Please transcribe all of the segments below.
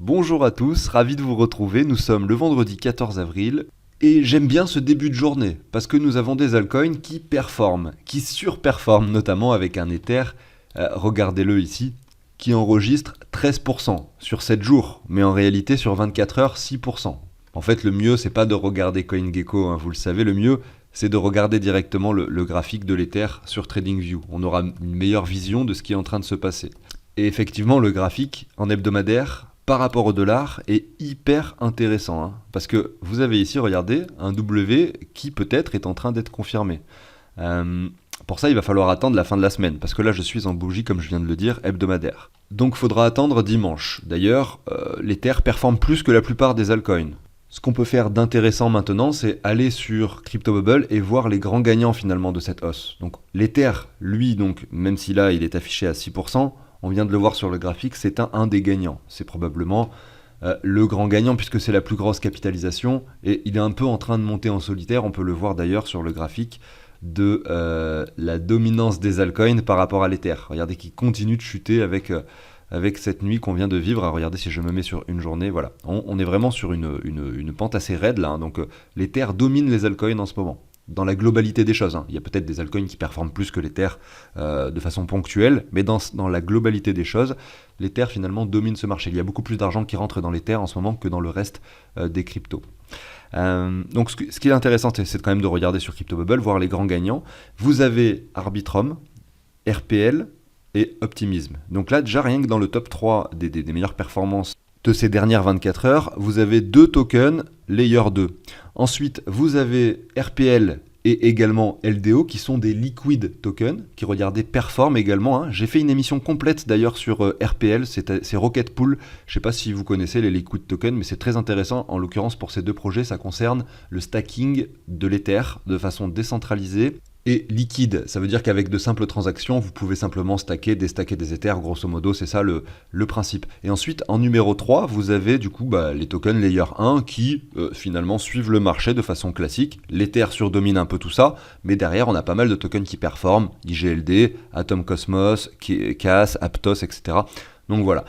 Bonjour à tous, ravi de vous retrouver, nous sommes le vendredi 14 avril et j'aime bien ce début de journée parce que nous avons des altcoins qui performent, qui surperforment notamment avec un Ether, regardez-le ici, qui enregistre 13% sur 7 jours, mais en réalité sur 24 heures 6%. En fait le mieux c'est pas de regarder CoinGecko, hein, vous le savez, le mieux c'est de regarder directement le graphique de l'Ether sur TradingView. On aura une meilleure vision de ce qui est en train de se passer. Et effectivement le graphique en hebdomadaire par rapport au dollar est hyper intéressant, hein, parce que vous avez ici, regardez, un W qui peut-être est en train d'être confirmé. Pour ça, il va falloir attendre la fin de la semaine, parce que là, je suis en bougie, comme je viens de le dire, hebdomadaire. Donc, il faudra attendre dimanche. D'ailleurs, l'Ether performe plus que la plupart des altcoins. Ce qu'on peut faire d'intéressant maintenant, c'est aller sur CryptoBubble et voir les grands gagnants finalement de cette hausse. Donc, l'Ether, lui, donc, même si là, il est affiché à 6%, on vient de le voir sur le graphique, c'est un des gagnants. C'est probablement le grand gagnant puisque c'est la plus grosse capitalisation et il est un peu en train de monter en solitaire. On peut le voir d'ailleurs sur le graphique de la dominance des altcoins par rapport à l'Ether. Regardez qu'il continue de chuter avec cette nuit qu'on vient de vivre. Alors, regardez si je me mets sur une journée, voilà. On est vraiment sur une pente assez raide là, hein. Donc l'Ether domine les altcoins en ce moment. Dans la globalité des choses, hein. Il y a peut-être des altcoins qui performent plus que l'Ether de façon ponctuelle, mais dans la globalité des choses, l'Ether finalement domine ce marché. Il y a beaucoup plus d'argent qui rentre dans l'Ether en ce moment que dans le reste des cryptos. Donc ce qui est intéressant, c'est quand même de regarder sur CryptoBubble, voir les grands gagnants. Vous avez Arbitrum, RPL et Optimism. Donc là, déjà rien que dans le top 3 des meilleures performances de ces dernières 24 heures, vous avez deux tokens Layer 2. Ensuite, vous avez RPL et également LDO qui sont des liquid tokens qui, regardez, performent également, hein. J'ai fait une émission complète d'ailleurs sur RPL, c'est Rocket Pool. Je ne sais pas si vous connaissez les liquid tokens, mais c'est très intéressant. En l'occurrence, pour ces deux projets, ça concerne le stacking de l'Ether de façon décentralisée et liquide. Ça veut dire qu'avec de simples transactions, vous pouvez simplement stacker, déstacker des Ethers, grosso modo, c'est ça le principe. Et ensuite, en numéro 3, vous avez du coup les tokens Layer 1 qui finalement suivent le marché de façon classique. L'Ether surdomine un peu tout ça, mais derrière, on a pas mal de tokens qui performent, IGLD, Atom Cosmos, CAS, Aptos, etc. Donc voilà.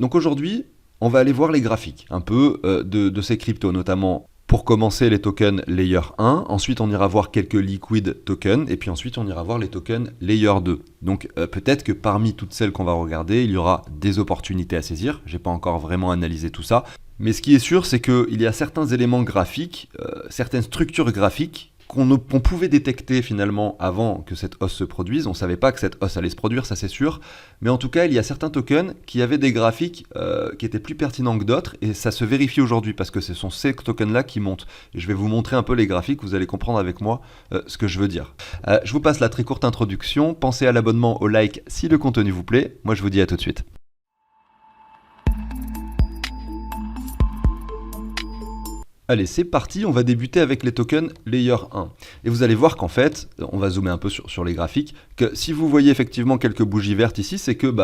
Donc aujourd'hui, on va aller voir les graphiques un peu de ces cryptos, notamment pour commencer les tokens Layer 1, ensuite on ira voir quelques liquid tokens, et puis ensuite on ira voir les tokens Layer 2. Donc peut-être que parmi toutes celles qu'on va regarder, il y aura des opportunités à saisir. J'ai pas encore vraiment analysé tout ça. Mais ce qui est sûr, c'est qu'il y a certains éléments graphiques, certaines structures graphiques qu'on pouvait détecter finalement avant que cette hausse se produise. On ne savait pas que cette hausse allait se produire, ça c'est sûr. Mais en tout cas, il y a certains tokens qui avaient des graphiques qui étaient plus pertinents que d'autres. Et ça se vérifie aujourd'hui parce que ce sont ces tokens-là qui montent. Et je vais vous montrer un peu les graphiques, vous allez comprendre avec moi ce que je veux dire. Je vous passe la très courte introduction. Pensez à l'abonnement, au like si le contenu vous plaît. Moi, je vous dis à tout de suite. Allez, c'est parti, on va débuter avec les tokens Layer 1. Et vous allez voir qu'en fait, on va zoomer un peu sur les graphiques, que si vous voyez effectivement quelques bougies vertes ici, c'est que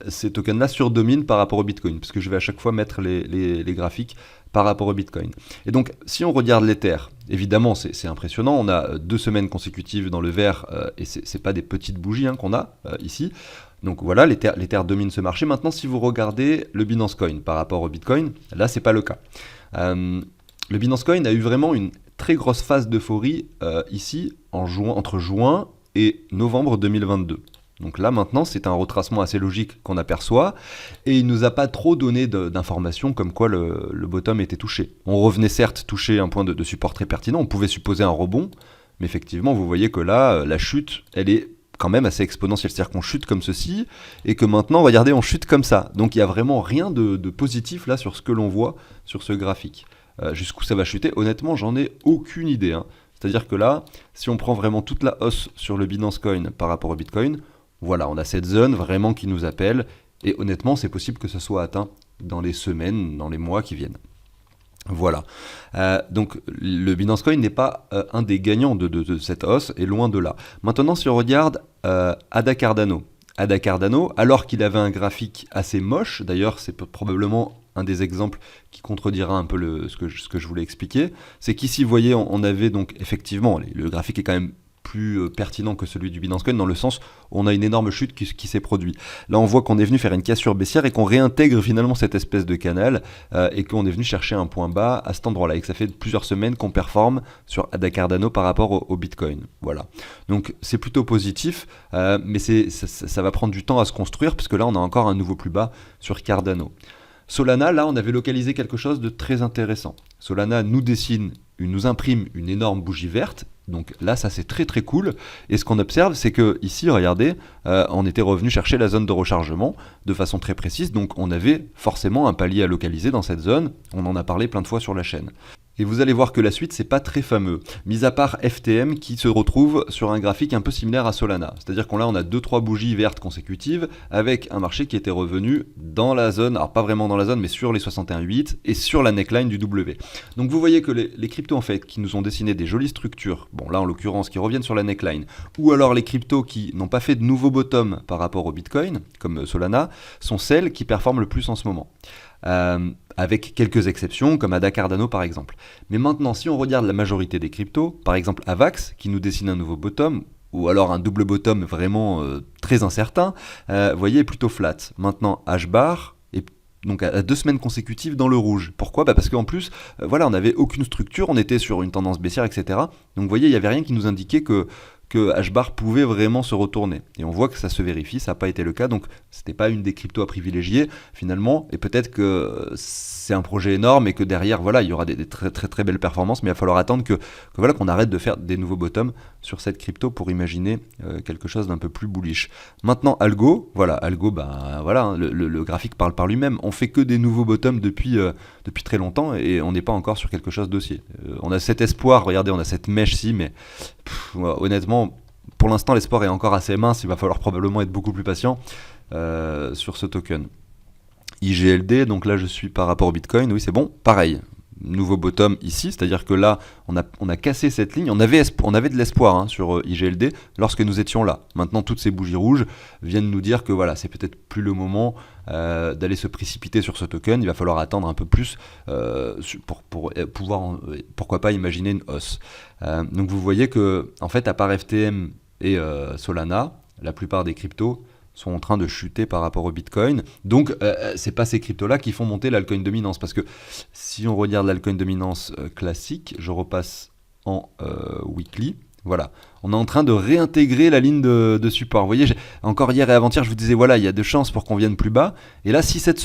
ces tokens-là surdominent par rapport au Bitcoin, parce que je vais à chaque fois mettre les graphiques par rapport au Bitcoin. Et donc, si on regarde l'Ether, évidemment, c'est impressionnant, on a 2 semaines consécutives dans le vert, et c'est pas des petites bougies qu'on a ici. Donc voilà, l'Ether domine ce marché. Maintenant, si vous regardez le Binance Coin par rapport au Bitcoin, là, c'est pas le cas. Le Binance Coin a eu vraiment une très grosse phase d'euphorie ici entre juin et novembre 2022. Donc là maintenant c'est un retracement assez logique qu'on aperçoit et il ne nous a pas trop donné d'informations comme quoi le bottom était touché. On revenait certes toucher un point de support très pertinent, on pouvait supposer un rebond, mais effectivement vous voyez que là la chute elle est quand même assez exponentielle, c'est-à-dire qu'on chute comme ceci et que maintenant regardez on chute comme ça. Donc il n'y a vraiment rien de positif là sur ce que l'on voit sur ce graphique. Jusqu'où ça va chuter, honnêtement, j'en ai aucune idée. C'est-à-dire que là, si on prend vraiment toute la hausse sur le Binance Coin par rapport au Bitcoin, voilà, on a cette zone vraiment qui nous appelle. Et honnêtement, c'est possible que ce soit atteint dans les semaines, dans les mois qui viennent. Voilà. Donc le Binance Coin n'est pas un des gagnants de cette hausse, et loin de là. Maintenant, si on regarde ADA Cardano. ADA Cardano, alors qu'il avait un graphique assez moche, d'ailleurs c'est probablement un des exemples qui contredira un peu ce que je voulais expliquer, c'est qu'ici vous voyez on avait donc effectivement, le graphique est quand même plus pertinent que celui du Binance Coin, dans le sens où on a une énorme chute qui s'est produite. Là, on voit qu'on est venu faire une cassure baissière et qu'on réintègre finalement cette espèce de canal et qu'on est venu chercher un point bas à cet endroit-là et que ça fait plusieurs semaines qu'on performe sur ADA Cardano par rapport au Bitcoin. Voilà. Donc c'est plutôt positif, mais ça va prendre du temps à se construire parce que là, on a encore un nouveau plus bas sur Cardano. Solana, là, on avait localisé quelque chose de très intéressant. Solana nous imprime une énorme bougie verte. Donc là, ça c'est très très cool. Et ce qu'on observe, c'est que ici, regardez, on était revenu chercher la zone de rechargement de façon très précise. Donc on avait forcément un palier à localiser dans cette zone. On en a parlé plein de fois sur la chaîne. Et vous allez voir que la suite, c'est pas très fameux, mis à part FTM qui se retrouve sur un graphique un peu similaire à Solana. C'est-à-dire qu'on a 2-3 bougies vertes consécutives avec un marché qui était revenu dans la zone, alors pas vraiment dans la zone, mais sur les 61.8 et sur la neckline du W. Donc vous voyez que les cryptos en fait qui nous ont dessiné des jolies structures, bon là en l'occurrence qui reviennent sur la neckline, ou alors les cryptos qui n'ont pas fait de nouveau bottom par rapport au Bitcoin, comme Solana, sont celles qui performent le plus en ce moment. Avec quelques exceptions comme ADA Cardano par exemple. Mais maintenant, si on regarde la majorité des cryptos, par exemple Avax qui nous dessine un nouveau bottom, ou alors un double bottom vraiment très incertain, vous voyez, est plutôt flat. Maintenant, HBAR est donc à 2 semaines consécutives dans le rouge. Pourquoi ? Parce qu'en plus, voilà, on n'avait aucune structure, on était sur une tendance baissière, etc. Donc vous voyez, il n'y avait rien qui nous indiquait que HBAR pouvait vraiment se retourner. Et on voit que ça se vérifie, ça n'a pas été le cas, donc c'était pas une des cryptos à privilégier finalement, et peut-être que c'est un projet énorme et que derrière, voilà, il y aura des très très très belles performances, mais il va falloir attendre voilà, qu'on arrête de faire des nouveaux bottoms sur cette crypto pour imaginer quelque chose d'un peu plus bullish. Maintenant, Algo, voilà, voilà, hein, le graphique parle par lui-même, on fait que des nouveaux bottoms depuis très longtemps et on n'est pas encore sur quelque chose d'haussier. On a cet espoir, regardez, on a cette mèche-ci, mais honnêtement, pour l'instant, l'espoir est encore assez mince. Il va falloir probablement être beaucoup plus patient sur ce token. IGLD, donc là, je suis par rapport au Bitcoin. Oui, c'est bon. Pareil. Nouveau bottom ici, c'est-à-dire que là, on a cassé cette ligne. On avait de l'espoir sur IGLD lorsque nous étions là. Maintenant, toutes ces bougies rouges viennent nous dire que voilà, c'est peut-être plus le moment d'aller se précipiter sur ce token. Il va falloir attendre un peu plus pour pouvoir, pourquoi pas, imaginer une hausse. Donc vous voyez que, en fait, à part FTM et Solana, la plupart des cryptos sont en train de chuter par rapport au Bitcoin. Donc, c'est pas ces cryptos-là qui font monter l'altcoin dominance. Parce que si on regarde l'altcoin dominance classique, je repasse en weekly. Voilà, on est en train de réintégrer la ligne de support. Vous voyez, encore hier et avant-hier, je vous disais, voilà, il y a de chances pour qu'on vienne plus bas. Et là, si cette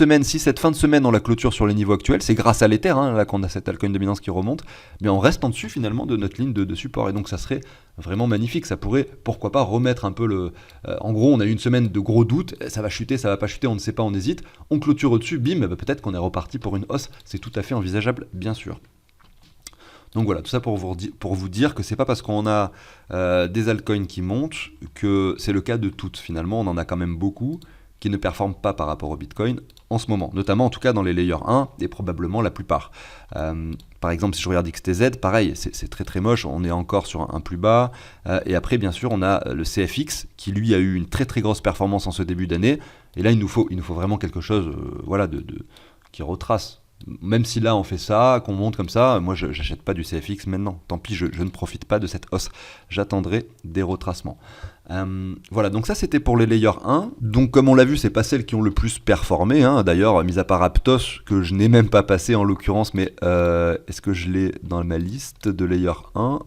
fin de semaine, on la clôture sur les niveaux actuels, c'est grâce à l'Ether, là qu'on a cette altcoin dominance qui remonte, mais on reste en dessus finalement de notre ligne de support. Et donc, ça serait vraiment magnifique. Ça pourrait, pourquoi pas, remettre un peu en gros, on a eu une semaine de gros doutes. Ça va chuter, ça va pas chuter, on ne sait pas, on hésite. On clôture au-dessus, bim, peut-être qu'on est reparti pour une hausse. C'est tout à fait envisageable, bien sûr. Donc voilà, tout ça pour vous dire que c'est pas parce qu'on a des altcoins qui montent que c'est le cas de toutes. Finalement, on en a quand même beaucoup qui ne performent pas par rapport au Bitcoin en ce moment, notamment en tout cas dans les layers 1 et probablement la plupart. Par exemple, si je regarde XTZ, pareil, c'est très très moche, on est encore sur un plus bas. Et après, bien sûr, on a le CFX qui lui a eu une très très grosse performance en ce début d'année. Et là, il nous faut vraiment quelque chose voilà, qui retrace. Même si là on fait ça, qu'on monte comme ça, moi j'achète pas du CFX maintenant. Tant pis, je ne profite pas de cette hausse. J'attendrai des retracements. Voilà, donc ça c'était pour les layers 1. Donc comme on l'a vu, c'est pas celles qui ont le plus performé. D'ailleurs, mis à part Aptos, que je n'ai même pas passé en l'occurrence, mais est-ce que je l'ai dans ma liste de layer 1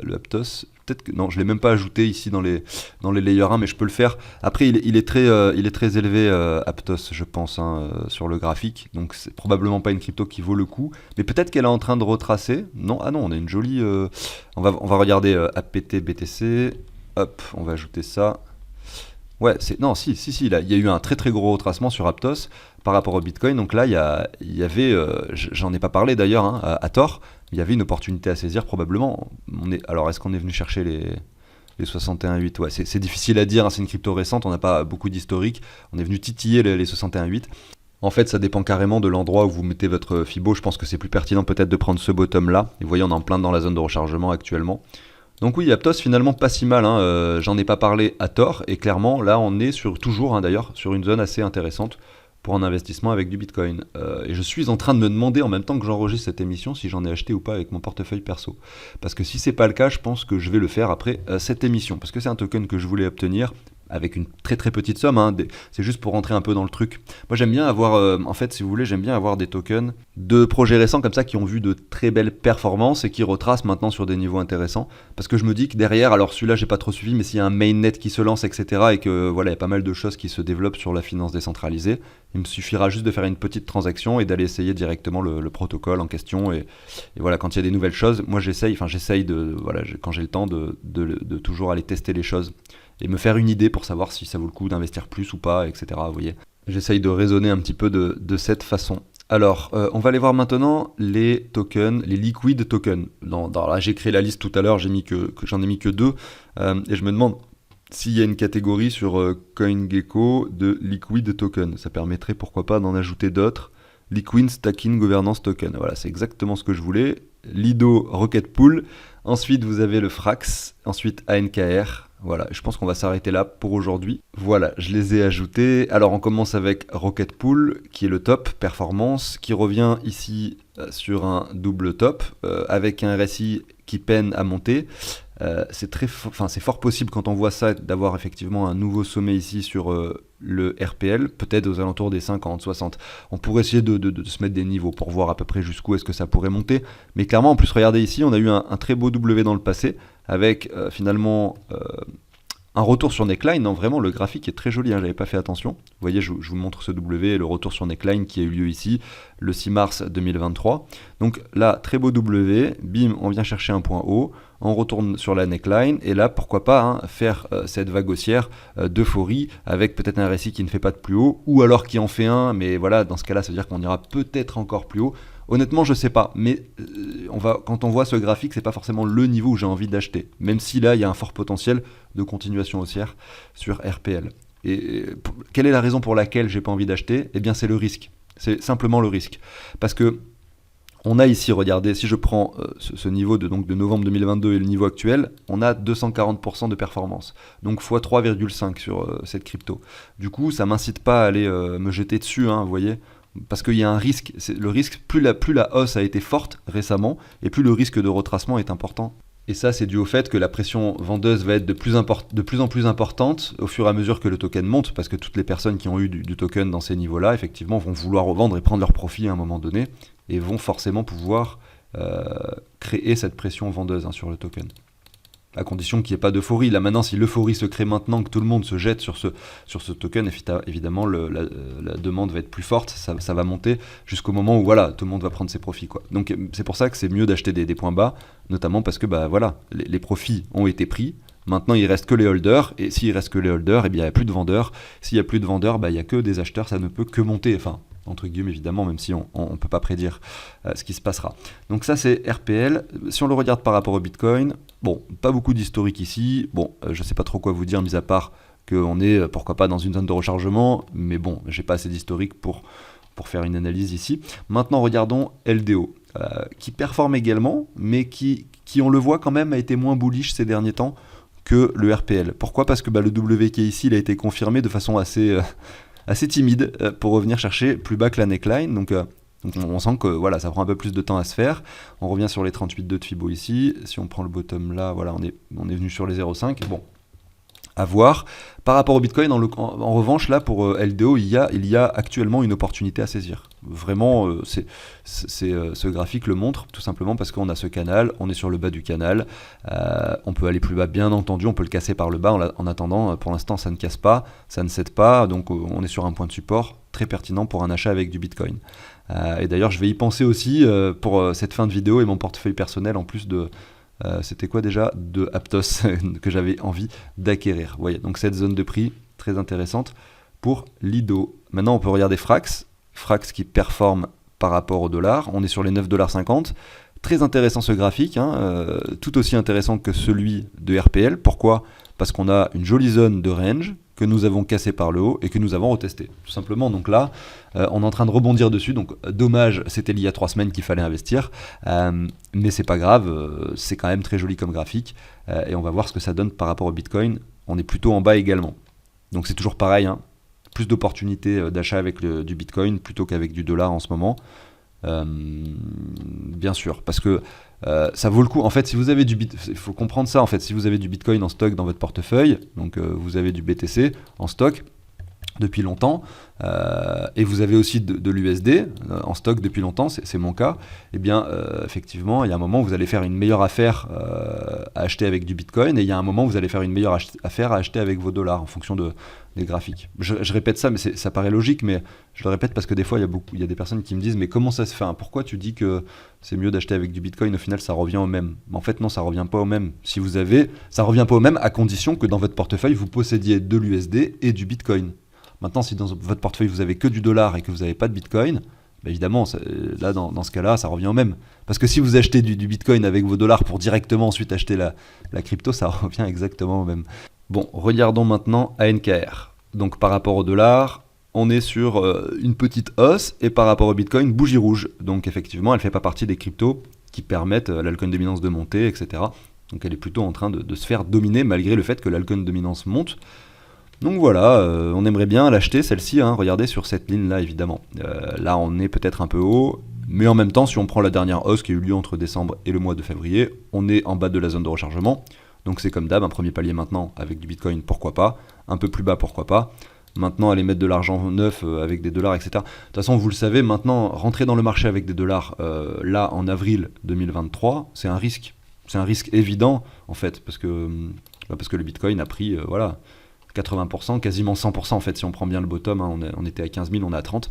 le Aptos, peut-être que non, je l'ai même pas ajouté ici dans les layers 1, mais je peux le faire. Après, il est très élevé Aptos, je pense, sur le graphique, donc c'est probablement pas une crypto qui vaut le coup, mais peut-être qu'elle est en train de retracer. Non, ah non, on a une jolie. On va regarder APT BTC. Hop, on va ajouter ça. Ouais, si, il y a eu un très très gros retracement sur Aptos par rapport au Bitcoin. Donc là, il y avait, j'en ai pas parlé d'ailleurs à tort, il y avait une opportunité à saisir probablement. Alors, est-ce qu'on est venu chercher les 61.8 ? Ouais, c'est difficile à dire, c'est une crypto récente, on n'a pas beaucoup d'historique. On est venu titiller les 61.8. En fait, ça dépend carrément de l'endroit où vous mettez votre Fibo. Je pense que c'est plus pertinent peut-être de prendre ce bottom-là. Et vous voyez, on est en plein dans la zone de rechargement actuellement. Donc oui, Aptos finalement pas si mal, j'en ai pas parlé à tort, et clairement là on est toujours d'ailleurs sur une zone assez intéressante pour un investissement avec du Bitcoin. Et je suis en train de me demander en même temps que j'enregistre cette émission si j'en ai acheté ou pas avec mon portefeuille perso. Parce que si c'est pas le cas, je pense que je vais le faire après cette émission. Parce que c'est un token que je voulais obtenir avec une très très petite somme, hein, c'est juste pour rentrer un peu dans le truc. Moi j'aime bien avoir, en fait si vous voulez, j'aime bien avoir des tokens de projets récents comme ça qui ont vu de très belles performances et qui retracent maintenant sur des niveaux intéressants. Parce que je me dis que derrière, alors celui-là j'ai pas trop suivi, mais s'il y a un mainnet qui se lance, etc. et que voilà, il y a pas mal de choses qui se développent sur la finance décentralisée, il me suffira juste de faire une petite transaction et d'aller essayer directement le protocole en question. Et voilà, quand il y a des nouvelles choses, moi j'essaye de, voilà, quand j'ai le temps de toujours aller tester les choses et me faire une idée pour savoir si ça vaut le coup d'investir plus ou pas, etc. Vous voyez, j'essaye de raisonner un petit peu de cette façon. Alors, on va aller voir maintenant les tokens, les liquid tokens. Là, j'ai créé la liste tout à l'heure, j'en ai mis que 2, et je me demande s'il y a une catégorie sur CoinGecko de liquid token. Ça permettrait, pourquoi pas, d'en ajouter d'autres. Liquid Stacking Governance Token. Voilà, c'est exactement ce que je voulais. Lido Rocket Pool. Ensuite, vous avez le Frax. Ensuite, ANKR. Voilà, je pense qu'on va s'arrêter là pour aujourd'hui. Voilà, je les ai ajoutés. Alors, on commence avec Rocket Pool, qui est le top performance, qui revient ici sur un double top, avec un RSI qui peine à monter. C'est fort possible quand on voit ça d'avoir effectivement un nouveau sommet ici sur le RPL, peut-être aux alentours des 50, 60. On pourrait essayer de se mettre des niveaux pour voir à peu près jusqu'où est-ce que ça pourrait monter. Mais clairement, en plus, regardez ici, on a eu un très beau W dans le passé, avec finalement un retour sur neckline. Non, vraiment, le graphique est très joli, hein, j'avais pas fait attention. Vous voyez, je vous montre ce W et le retour sur neckline qui a eu lieu ici, le 6 mars 2023. Donc là, très beau W, bim, on vient chercher un point haut, on retourne sur la neckline, et là, pourquoi pas faire cette vague haussière d'euphorie, avec peut-être un récit qui ne fait pas de plus haut, ou alors qui en fait un, mais voilà, dans ce cas-là, ça veut dire qu'on ira peut-être encore plus haut. Honnêtement, je sais pas, mais quand on voit ce graphique, c'est pas forcément le niveau où j'ai envie d'acheter, même si là, il y a un fort potentiel de continuation haussière sur RPL. Et quelle est la raison pour laquelle j'ai pas envie d'acheter ? Eh bien, c'est le risque. C'est simplement le risque. Parce que on a ici, regardez, si je prends ce niveau de novembre 2022 et le niveau actuel, on a 240% de performance. Donc x 3,5 sur cette crypto. Du coup, ça m'incite pas à aller me jeter dessus, hein, vous voyez, parce qu'il y a un risque. Le risque, plus la hausse a été forte récemment, et plus le risque de retracement est important. Et ça, c'est dû au fait que la pression vendeuse va être de plus en plus importante au fur et à mesure que le token monte, parce que toutes les personnes qui ont eu du token dans ces niveaux-là, effectivement, vont vouloir revendre et prendre leur profit à un moment donné, et vont forcément pouvoir créer cette pression vendeuse sur le token. À condition qu'il n'y ait pas d'euphorie. Là maintenant, si l'euphorie se crée maintenant, que tout le monde se jette sur ce token, évidemment la demande va être plus forte, ça va monter jusqu'au moment où voilà, tout le monde va prendre ses profits, quoi. Donc c'est pour ça que c'est mieux d'acheter des points bas, notamment parce que voilà, les profits ont été pris. Maintenant, il ne reste que les holders, et s'il ne reste que les holders, eh bien, il n'y a plus de vendeurs. S'il n'y a plus de vendeurs, il n'y a que des acheteurs, ça ne peut que monter. Enfin, entre guillemets, évidemment, même si on ne peut pas prédire ce qui se passera. Donc ça, c'est RPL. Si on le regarde par rapport au Bitcoin, bon, pas beaucoup d'historique ici. Bon, je ne sais pas trop quoi vous dire, mis à part qu'on est, pourquoi pas, dans une zone de rechargement. Mais bon, j'ai pas assez d'historique pour faire une analyse ici. Maintenant, regardons LDO, qui performe également, mais qui, on le voit quand même, a été moins bullish ces derniers temps que le RPL. Pourquoi ? Parce que le W qui est ici, il a été confirmé de façon assez timide pour revenir chercher plus bas que la neckline. Donc on sent que voilà, ça prend un peu plus de temps à se faire. On revient sur les 38,2 de Fibo ici. Si on prend le bottom là, voilà, on est venu sur les 0,5. Bon, à voir. Par rapport au Bitcoin, en revanche, là, pour LDO, il y a actuellement une opportunité à saisir. Vraiment, ce graphique le montre, tout simplement parce qu'on a ce canal, on est sur le bas du canal, on peut aller plus bas, bien entendu, on peut le casser par le bas, en attendant, pour l'instant, ça ne casse pas, ça ne cède pas, donc on est sur un point de support très pertinent pour un achat avec du Bitcoin. Et d'ailleurs, je vais y penser aussi pour cette fin de vidéo et mon portefeuille personnel, en plus de... c'était quoi déjà de Aptos que j'avais envie d'acquérir. Vous voyez, donc cette zone de prix très intéressante pour Lido. Maintenant, on peut regarder Frax qui performe par rapport au dollar. On est sur les 9,50 $. Très intéressant ce graphique, tout aussi intéressant que celui de RPL. Pourquoi ? Parce qu'on a une jolie zone de range que nous avons cassée par le haut et que nous avons retesté, tout simplement. Donc là, on est en train de rebondir dessus. Donc dommage, c'était il y a 3 semaines qu'il fallait investir, mais c'est pas grave, c'est quand même très joli comme graphique, et on va voir ce que ça donne par rapport au Bitcoin. On est plutôt en bas également. Donc c'est toujours pareil, plus d'opportunités d'achat avec du Bitcoin plutôt qu'avec du dollar en ce moment. Bien sûr, parce que ça vaut le coup. En fait, si vous avez il faut comprendre ça. En fait, si vous avez du Bitcoin en stock dans votre portefeuille, donc vous avez du BTC en stock depuis longtemps, et vous avez aussi de l'USD en stock depuis longtemps, c'est mon cas, et bien effectivement, il y a un moment où vous allez faire une meilleure affaire à acheter avec du Bitcoin, et il y a un moment où vous allez faire une meilleure affaire à acheter avec vos dollars en fonction des graphiques. Je répète ça, mais ça paraît logique, mais je le répète parce que des fois, il y a des personnes qui me disent, mais comment ça se fait, hein, pourquoi tu dis que c'est mieux d'acheter avec du Bitcoin, au final ça revient au même? En fait non, ça revient pas au même. Ça revient pas au même à condition que dans votre portefeuille, vous possédiez de l'USD et du Bitcoin. Maintenant, si dans votre portefeuille vous avez que du dollar et que vous n'avez pas de Bitcoin, bah évidemment, là dans ce cas-là, ça revient au même. Parce que si vous achetez du Bitcoin avec vos dollars pour directement ensuite acheter la crypto, ça revient exactement au même. Bon, regardons maintenant ANKR. Donc par rapport au dollar, on est sur une petite hausse, et par rapport au Bitcoin, bougie rouge. Donc effectivement, elle ne fait pas partie des cryptos qui permettent à l'alcool dominance de monter, etc. Donc elle est plutôt en train de se faire dominer malgré le fait que l'alcool dominance monte. Donc voilà, on aimerait bien l'acheter celle-ci, hein, regardez sur cette ligne-là évidemment. Là on est peut-être un peu haut, mais en même temps si on prend la dernière hausse qui a eu lieu entre décembre et le mois de février, on est en bas de la zone de rechargement. Donc c'est comme d'hab, un premier palier maintenant avec du Bitcoin, pourquoi pas, un peu plus bas, pourquoi pas. Maintenant aller mettre de l'argent neuf avec des dollars, etc. De toute façon vous le savez, maintenant rentrer dans le marché avec des dollars, là en avril 2023, c'est un risque. C'est un risque évident en fait, parce que le Bitcoin a pris, voilà, 80%, quasiment 100% en fait, si on prend bien le bottom, hein, on était à 15 000, on est à 30.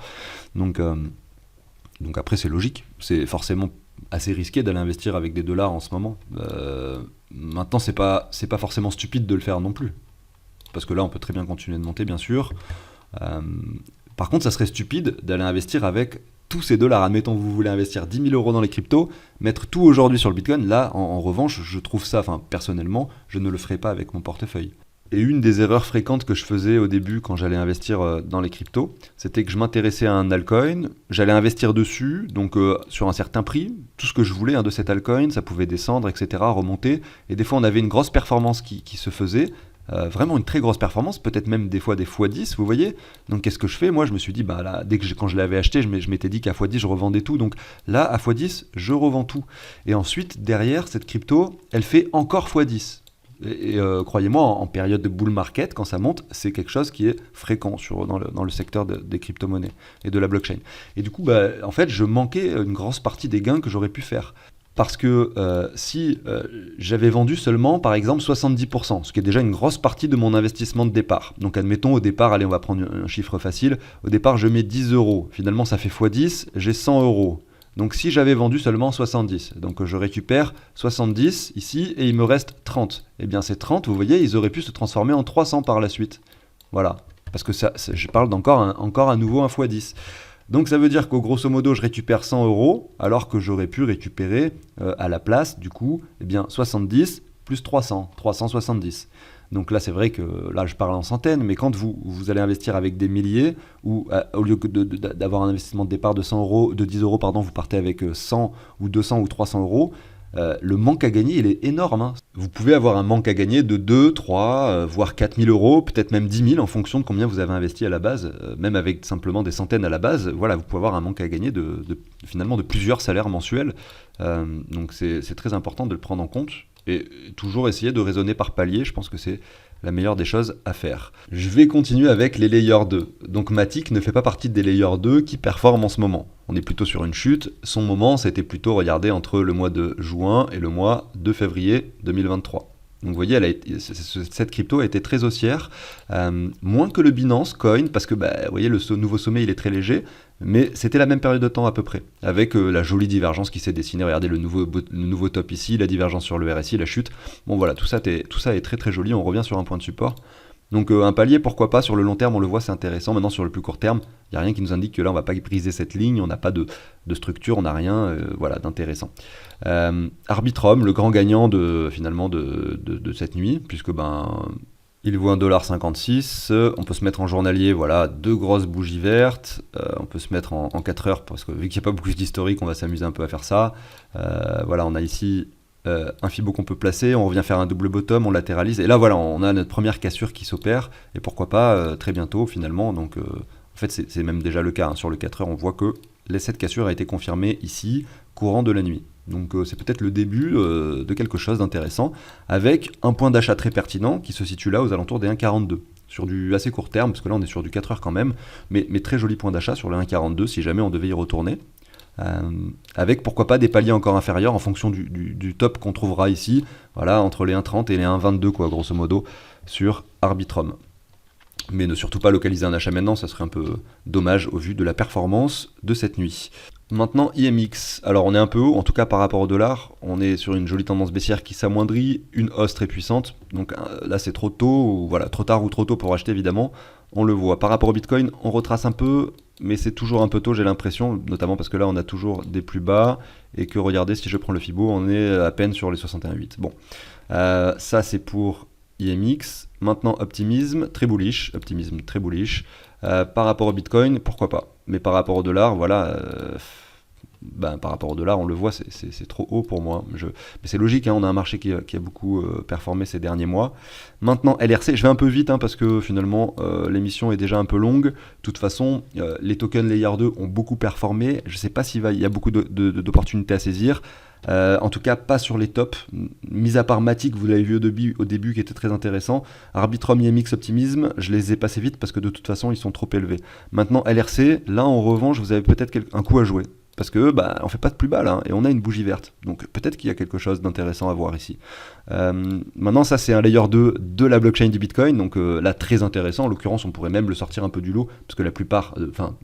Donc après c'est logique, c'est forcément assez risqué d'aller investir avec des dollars en ce moment. Maintenant c'est pas forcément stupide de le faire non plus, parce que là on peut très bien continuer de monter bien sûr. Par contre ça serait stupide d'aller investir avec tous ces dollars. Admettons vous voulez investir 10 000 euros dans les cryptos, mettre tout aujourd'hui sur le Bitcoin, là en revanche je trouve ça, personnellement je ne le ferai pas avec mon portefeuille. Et une des erreurs fréquentes que je faisais au début quand j'allais investir dans les cryptos, c'était que je m'intéressais à un altcoin, j'allais investir dessus, donc sur un certain prix, tout ce que je voulais de cet altcoin, ça pouvait descendre, etc., remonter, et des fois on avait une grosse performance qui se faisait, vraiment une très grosse performance, peut-être même des fois des x10, vous voyez. Donc qu'est-ce que je fais? Moi je me suis dit, là, quand je l'avais acheté, je m'étais dit qu'à x10 je revendais tout, donc là à x10 je revends tout. Et ensuite derrière cette crypto, elle fait encore x10. Et croyez-moi, en période de bull market, quand ça monte, c'est quelque chose qui est fréquent dans le secteur des crypto-monnaies et de la blockchain. Et du coup, en fait, je manquais une grosse partie des gains que j'aurais pu faire. Parce que si j'avais vendu seulement, par exemple, 70%, ce qui est déjà une grosse partie de mon investissement de départ. Donc admettons, au départ, allez, on va prendre un chiffre facile. Au départ, je mets 10 euros. Finalement, ça fait x10, j'ai 100 euros. Donc si j'avais vendu seulement 70, donc je récupère 70 ici et il me reste 30. Eh bien ces 30, vous voyez, ils auraient pu se transformer en 300 par la suite. Voilà, parce que je parle encore à nouveau un x10. Donc ça veut dire qu'au grosso modo, je récupère 100 euros, alors que j'aurais pu récupérer à la place, du coup, 70 plus 300, 370. Donc là, c'est vrai que là, je parle en centaines, mais quand vous allez investir avec des milliers, ou au lieu d'avoir un investissement de départ de 10 euros, pardon, vous partez avec 100 ou 200 ou 300 euros, le manque à gagner, il est énorme. Hein. Vous pouvez avoir un manque à gagner de 2, 3, voire 4 000 euros, peut-être même 10 000 en fonction de combien vous avez investi à la base, même avec simplement des centaines à la base. Voilà, vous pouvez avoir un manque à gagner finalement de plusieurs salaires mensuels. Donc c'est très important de le prendre en compte. Et toujours essayer de raisonner par palier, je pense que c'est la meilleure des choses à faire. Je vais continuer avec les layers 2. Donc Matic ne fait pas partie des layers 2 qui performent en ce moment. On est plutôt sur une chute. Son moment, c'était plutôt, regardez, entre le mois de juin et le mois de février 2023. Donc vous voyez, cette crypto a été très haussière, moins que le Binance Coin, parce que vous voyez, le nouveau sommet il est très léger, mais c'était la même période de temps à peu près, avec la jolie divergence qui s'est dessinée. Regardez le nouveau top ici, la divergence sur le RSI, la chute. Bon voilà, tout ça est très très joli, on revient sur un point de support. Donc un palier, pourquoi pas, sur le long terme, on le voit, c'est intéressant. Maintenant, sur le plus court terme, il n'y a rien qui nous indique que là, on ne va pas briser cette ligne, on n'a pas de structure, on n'a rien d'intéressant. Arbitrum, le grand gagnant finalement de cette nuit, puisque il vaut 1,56 $. On peut se mettre en journalier, voilà, 2 grosses bougies vertes. On peut se mettre en 4 heures, parce que vu qu'il n'y a pas beaucoup d'historique, on va s'amuser un peu à faire ça. Voilà, on a ici un Fibo qu'on peut placer, on revient faire un double bottom, on latéralise, et là voilà, on a notre première cassure qui s'opère, et pourquoi pas très bientôt finalement, donc en fait c'est même déjà le cas, hein. Sur le 4 heures on voit que cette cassure a été confirmée ici, courant de la nuit. Donc c'est peut-être le début de quelque chose d'intéressant, avec un point d'achat très pertinent qui se situe là aux alentours des 1,42. Sur du assez court terme, parce que là on est sur du 4 heures quand même, mais très joli point d'achat sur le 1,42 si jamais on devait y retourner. Avec pourquoi pas des paliers encore inférieurs en fonction du top qu'on trouvera ici, voilà, entre les 1,30 et les 1,22 quoi, grosso modo, sur Arbitrum. Mais ne surtout pas localiser un achat maintenant, ça serait un peu dommage au vu de la performance de cette nuit. Maintenant IMX, alors on est un peu haut, en tout cas par rapport au dollar, on est sur une jolie tendance baissière qui s'amoindrit, une hausse très puissante, donc là c'est trop tôt, ou voilà, trop tard ou trop tôt pour acheter évidemment, on le voit. Par rapport au Bitcoin, on retrace un peu, mais c'est toujours un peu tôt j'ai l'impression, notamment parce que là on a toujours des plus bas, et que regardez, si je prends le Fibo, on est à peine sur les 61,8. Bon, ça c'est pour IMX. Maintenant optimisme très bullish, par rapport au Bitcoin, pourquoi pas, mais par rapport au dollar, voilà, par rapport au dollar, on le voit, c'est trop haut pour moi. Mais c'est logique, hein, on a un marché qui a beaucoup performé ces derniers mois. Maintenant, LRC, je vais un peu vite, hein, parce que finalement, l'émission est déjà un peu longue. De toute façon, les tokens Layer 2 ont beaucoup performé. Je ne sais pas s'il y a beaucoup d'opportunités à saisir. En tout cas, pas sur les tops. Mis à part Matic, vous l'avez vu au début, qui était très intéressant. Arbitrum, IMX, Optimisme, je les ai passés vite parce que de toute façon, ils sont trop élevés. Maintenant, LRC, là en revanche, vous avez peut-être un coup à jouer. Parce que on fait pas de plus bas là, hein, et on a une bougie verte. Donc peut-être qu'il y a quelque chose d'intéressant à voir ici. Maintenant, ça c'est un layer 2 de la blockchain du Bitcoin, donc là très intéressant. En l'occurrence, on pourrait même le sortir un peu du lot, parce que la plupart,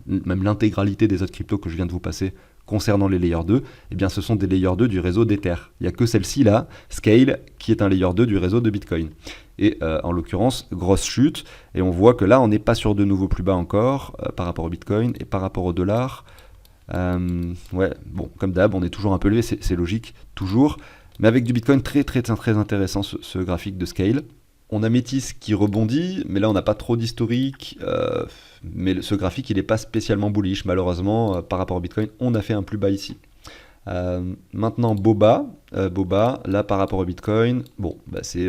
même l'intégralité des autres cryptos que je viens de vous passer concernant les layer 2, eh bien ce sont des layer 2 du réseau d'Ether. Il n'y a que celle-ci là, Scale, qui est un layer 2 du réseau de Bitcoin. Et en l'occurrence, grosse chute, et on voit que là on n'est pas sur de nouveaux plus bas encore, par rapport au Bitcoin et par rapport au dollar. Ouais, bon, comme d'hab, on est toujours un peu élevé, c'est logique, toujours, mais avec du Bitcoin très intéressant ce graphique de Scale. On a Métis qui rebondit, mais là on n'a pas trop d'historique, mais ce graphique il n'est pas spécialement bullish, malheureusement, par rapport au Bitcoin, on a fait un plus bas ici. Maintenant Boba, là par rapport au Bitcoin, bon, c'est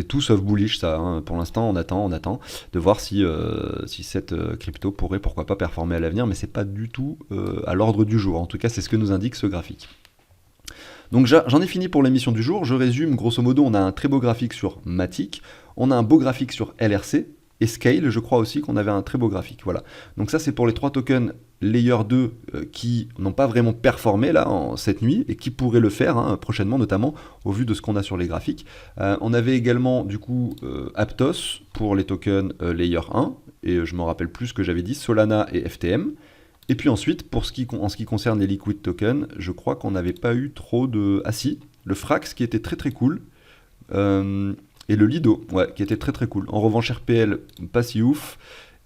tout sauf bullish ça, hein. Pour l'instant on attend de voir si cette crypto pourrait pourquoi pas performer à l'avenir, mais c'est pas du tout à l'ordre du jour, en tout cas c'est ce que nous indique ce graphique. Donc j'en ai fini pour l'émission du jour, je résume, grosso modo on a un très beau graphique sur Matic, on a un beau graphique sur LRC, et Scale, je crois aussi qu'on avait un très beau graphique, voilà. Donc ça c'est pour les 3 tokens Layer 2 qui n'ont pas vraiment performé là cette nuit, et qui pourraient le faire hein, prochainement, notamment au vu de ce qu'on a sur les graphiques. On avait également du coup Aptos pour les tokens Layer 1, et je me rappelle plus ce que j'avais dit, Solana et FTM. Et puis ensuite, en ce qui concerne les liquid tokens, je crois qu'on n'avait pas eu trop de... Ah si, le Frax qui était très cool, et le Lido, ouais, qui était très cool. En revanche, RPL, pas si ouf,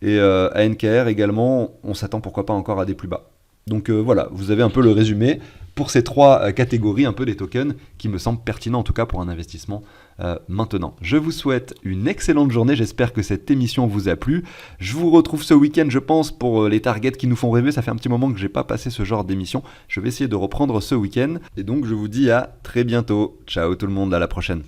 et ANKR également, on s'attend pourquoi pas encore à des plus bas. Donc voilà, vous avez un peu le résumé pour ces 3 catégories un peu des tokens qui me semblent pertinents en tout cas pour un investissement maintenant. Je vous souhaite une excellente journée, j'espère que cette émission vous a plu. Je vous retrouve ce week-end je pense pour les targets qui nous font rêver, ça fait un petit moment que j'ai pas passé ce genre d'émission. Je vais essayer de reprendre ce week-end et donc je vous dis à très bientôt. Ciao tout le monde, à la prochaine.